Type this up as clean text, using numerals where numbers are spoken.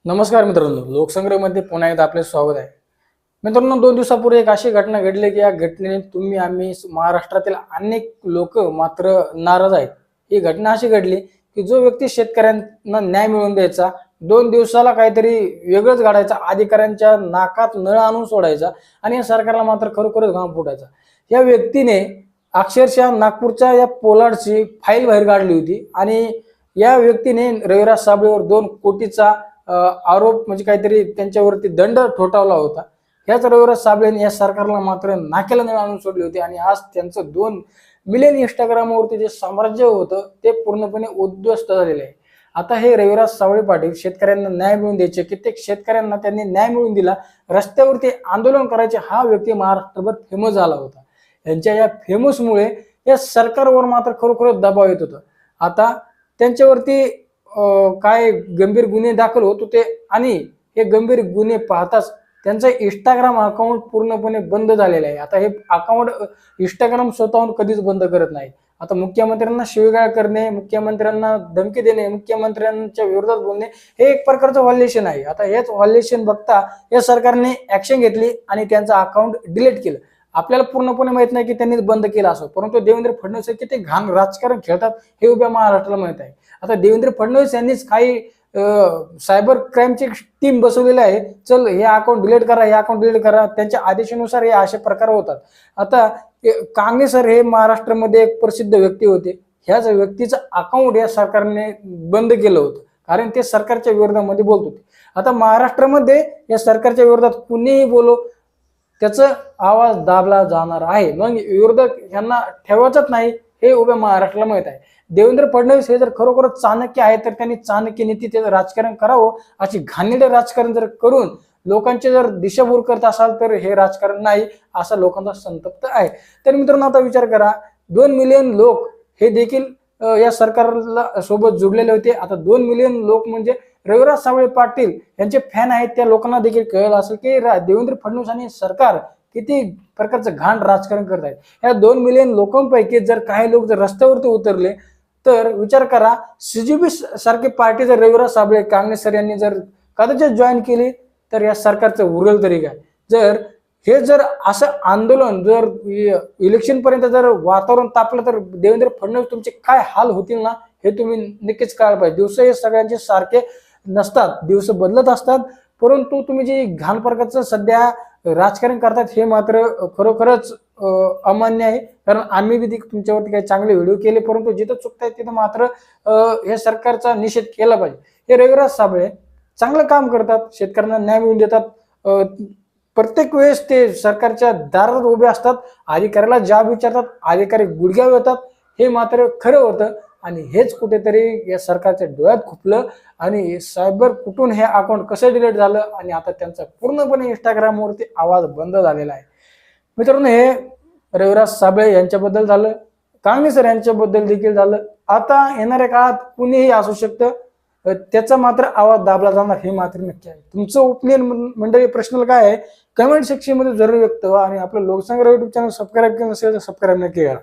नमस्कार मित्रांनो, लोकसंग्रहमध्ये पुन्हा एकदा आपले स्वागत आहे. मित्रांनो, 2 दिवसापूर्वी एक अशी घटना घडली की या घटनेने तुम्ही आम्ही महाराष्ट्रातील अनेक लोक मात्र नाराज आहेत. ही घटना अशी घडली की जो व्यक्ती शेतकऱ्यांना न्याय मिळवून द्यायचा, 2 दिवसाला काहीतरी वेगळंच घडायचा, अधिकाऱ्यांच्या नाकात नळ आणून सोडायचा आणि या सरकारला मात्र खरोखरच घाम फुटायचा. या व्यक्तीने अक्षरशः नागपूरच्या या पोलार्डची फाईल बाहेर काढली होती आणि या व्यक्तीने रविराज साबळेवर 2 कोटीचा आरोप म्हणजे काहीतरी त्यांच्यावरती दंड ठोठावला होता. ह्याच रविराज साबळेने या सरकारला मात्र नाक्याला नळ आणून सोडली होती आणि आज त्यांचं 2 मिलियन इंस्टाग्रामवरती जे साम्राज्य होतं ते पूर्णपणे उद्ध्वस्त झालेलं आहे. आता हे रविराज साबळे पाटील शेतकऱ्यांना न्याय मिळवून द्यायचे, कित्येक शेतकऱ्यांना त्यांनी न्याय मिळवून दिला, रस्त्यावरती आंदोलन करायचे, हा व्यक्ती महाराष्ट्रभर फेमस झाला होता. यांच्या या फेमसमुळे या सरकारवर मात्र खरोखरच दबाव येत होता. आता त्यांच्यावरती काय गंभीर गुन्हे दाखल होत होते आणि हे गंभीर गुन्हे पाहताच त्यांचं इंस्टाग्राम अकाउंट पूर्णपणे बंद झालेलं आहे. आता हे अकाउंट इंस्टाग्राम स्वतःहून कधीच बंद करत नाही. आता मुख्यमंत्र्यांना शिवीगाळ करणे, मुख्यमंत्र्यांना धमकी देणे, मुख्यमंत्र्यांच्या विरोधात बोलणे हे एक प्रकारचं व्हायलेशन आहे. आता हेच व्हायलेशन बघता या सरकारने ऍक्शन घेतली आणि त्यांचं अकाउंट डिलीट केलं. आपल्याला पूर्णपणे माहित नाही की त्यांनी बंद केलं असं, परंतु देवेंद्र फडणवीस हे किती घाण राजकारण खेळतात हे उभ्या महाराष्ट्राला माहित आहे. आता देवेंद्र फडणवीस यांनीच काही सायबर क्राईमची टीम बसवलेली आहे, चल हे अकाउंट डिलीट करा, हे अकाउंट डिलीट करा, त्यांच्या आदेशानुसार हे असे प्रकार होतात. आता कांगणे सर हे महाराष्ट्रामध्ये एक प्रसिद्ध व्यक्ती होते. ह्याच व्यक्तीचं अकाउंट या सरकारने बंद केलं होतं कारण ते सरकारच्या विरोधामध्ये बोलत होते. आता महाराष्ट्रामध्ये या सरकारच्या विरोधात कुणीही बोलो त्याचा आवाज दाबला जाणार आहे. मग विरोधक यांना ठेवायचंच नाही हे उभ्या महाराष्ट्राला माहित आहे. देवेंद्र फडणवीस हे जर खरोखरच चाणक्य आहे तर त्यांनी चाणक्य नीती त्याचं राजकारण करावं. अशी घाणेरडे राजकारण जर करून लोकांची जर दिशाभूल करत असाल तर हे राजकारण नाही, असा लोकांचा संतप्त आहे. तर मित्रांनो, आता विचार करा, 2 मिलियन लोक हे देखील या सरकारला सोबत जुडलेले होते. आता 2 मिलियन लोक म्हणजे रविराज साबळे पाटील यांचे फॅन आहेत. त्या लोकांना देखील कळलं असेल की देवेंद्र फडणवीस आणि सरकार किती प्रकारचं घाण राजकारण करत आहेत. या 2 मिलियन लोकांपैकी जर काही लोक जर रस्त्यावरती उतरले तर विचार करा, CGP सारखी पार्टी जर रविराज साबळे, कांगणे सर यांनी जर कदाचित जॉईन केली तर या सरकारचं उरल तरी काय. जर असं आंदोलन जर इलेक्शन पर्यंत जर वातावरण तापलं तर देवेंद्र फडणवीस तुमचे काय हाल होतील ना हे तुम्ही नक्कीच कळायला पाहिजे. दिवस हे सगळ्यांचे सारखे नसतात, दिवस बदलत असतात, परंतु तुम्ही जे घाण प्रकारचं सध्या राजकारण करतात हे मात्र खरोखरच अमान्य आहे. कारण आम्ही बी तुमच्यावरती काही चांगले व्हिडिओ केले, परंतु जिथं चुकतायत तिथं मात्र हे सरकारचा निषेध केला पाहिजे. हे रविराज साबळे चांगलं काम करतात, शेतकऱ्यांना न्याय मिळवून देतात. प्रत्येक वेळेस ते सरकारच्या दारात उभे असतात, अधिकाऱ्याला जाब विचारतात, अधिकारी गुडघ्यावर येतात, हे मात्र खरं होतं. आणि हेच कुठेतरी या सरकारच्या डोळ्यात खुपलं आणि सायबर कुठून हे अकाउंट कसं डिलीट झालं आणि आता त्यांचा पूर्णपणे इंस्टाग्रामवरती आवाज बंद झालेला आहे. मित्रांनो, हे रविराज साबळे यांच्याबद्दल झालं, कांगणे सर यांच्याबद्दल देखील झालं. आता येणाऱ्या काळात कुणीही असू शकतं, त्याचा मात्र आवाज दाबला जाणार हे मात्र नक्की आहे. तुमचं ओपिनियन मंडळी प्रश्न काय आहे कमेंट सेक्शन मध्ये जरूर व्यक्त व्हा आणि आपलं लोकसंग्रह युट्यूब चॅनल सबस्क्राईब केलं नसेल तर सबस्क्राईब नक्की करा.